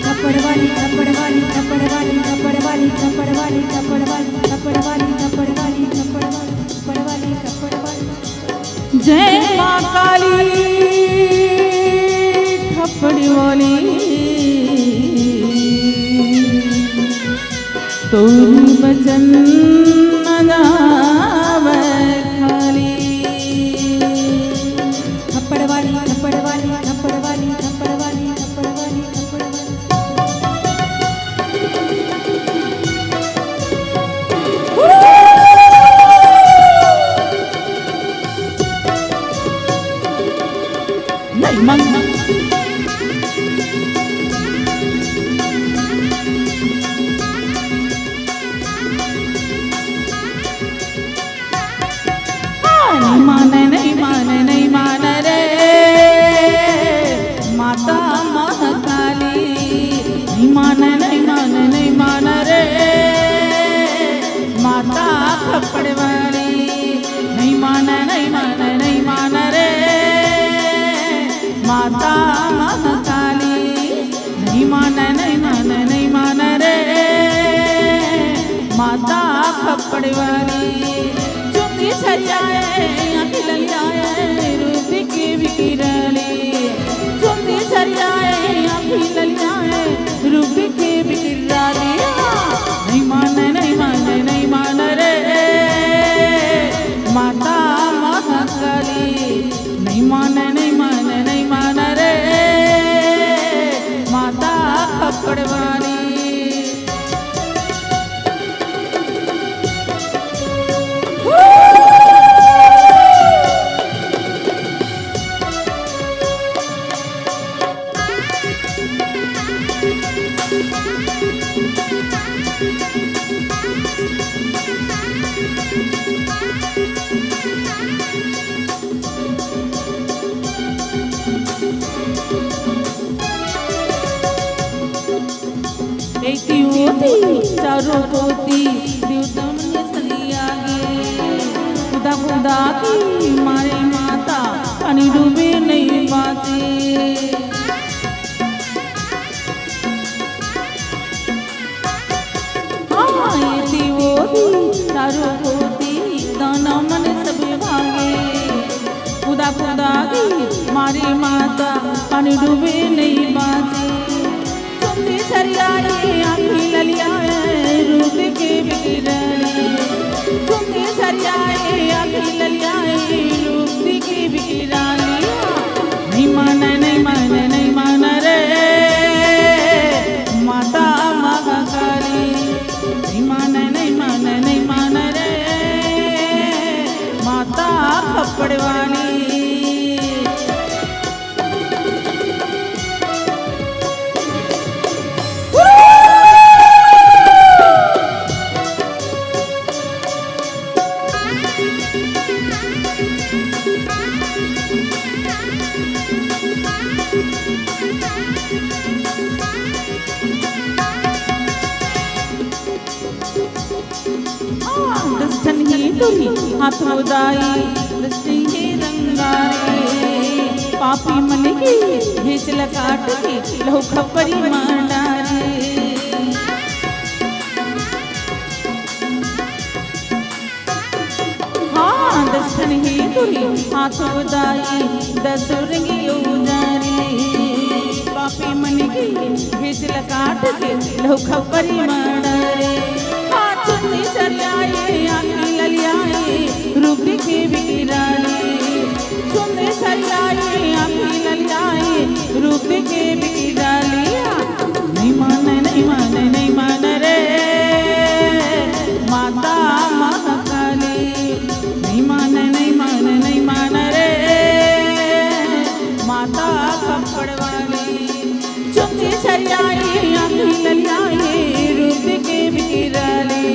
थप्पड़ वाली थप्पड़ वाली थप्पड़ वाली थप्पड़ वाली थप्पड़ वाली थप्पड़ वाली थप्पड़ वाली थप्पड़ वाली थप्पड़ वाली थप्पड़ वाली थप्पड़ वाली। जय मां काली थप्पड़ वाली तोरी बचन न जावे खाली। थप्पड़ वाली थप्पड़ वाली थप्पड़ वाली थप्पड़ वाली थप्पड़ वाली थप्पड़ वाली। नहीं मन नहीं मान रे माता महाकाली। नहीं मान रे माता थप्पड़ वाली। नहीं मान रे माता महाकाली। नहीं मान रे माता थप्पड़ वाली। चुंदी सरियाए ललियाए रूप की बिकिराली। चुंदी सरियाए ललियाए रूप की बिकिराली। नहीं मान रे माता महाकाली। नहीं मान रे माता थप्पड़ वाली। चारों पोती देवतम ने सलियागे। खुदा खुदा की मारे माता पानी डूबे नहीं पाते। हाँ ये थी वो थी चारों पोती दाना मन सब भागे। खुदा खुदा की मारे माता पानी डूबे नहीं पाते। चुंदी सरियाए आँखी ललियाए रूप के बिकिराली। चुंदी सरियाए आँखी ललियाए रूप के बिकिराली। नहीं मान रे माता महाकाली। नहीं मान रे माता थप्पड़ वाली। हाथ उदाई दृष्टि के रंगारे। पापी मन की भेचल काट के लहू खपरी मार डारे। हाँ दर्शन ही तुरी हाथ उदाई दसुरंगी उजारे। पापी मन की भेचल काट के लहू खपरी मार डारे। चुंदी सरियाए आँखी ललियाए रूप की बिकिराली। चुंदी सरियाए आँखी ललियाए रूप की बिकिराली। नहीं मान रे माता महाकाली। नहीं मान रे माता थप्पड़ वाली। चुंदी सरियाए आँखी ललियाए रूप की बिकिराली।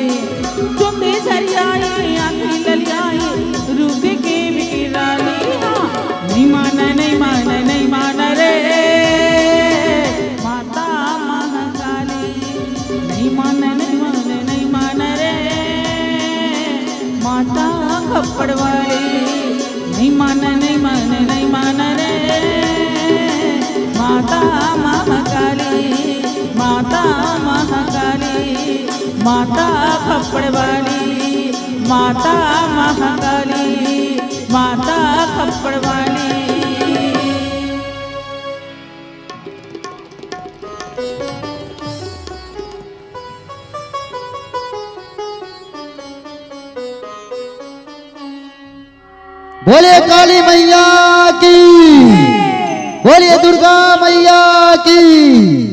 चुंदी सरियाए आँखी ललियाए रूप की बिकिराली। नहीं मान रे माता महाकाली। नहीं मान रे माता थप्पड़ वाली। नहीं मान रे माता खप्पड़ वाली, माता महाकाली, माता खप्पड़ वाली। बोलिए काली मैया की, बोलिए दुर्गा मैया की।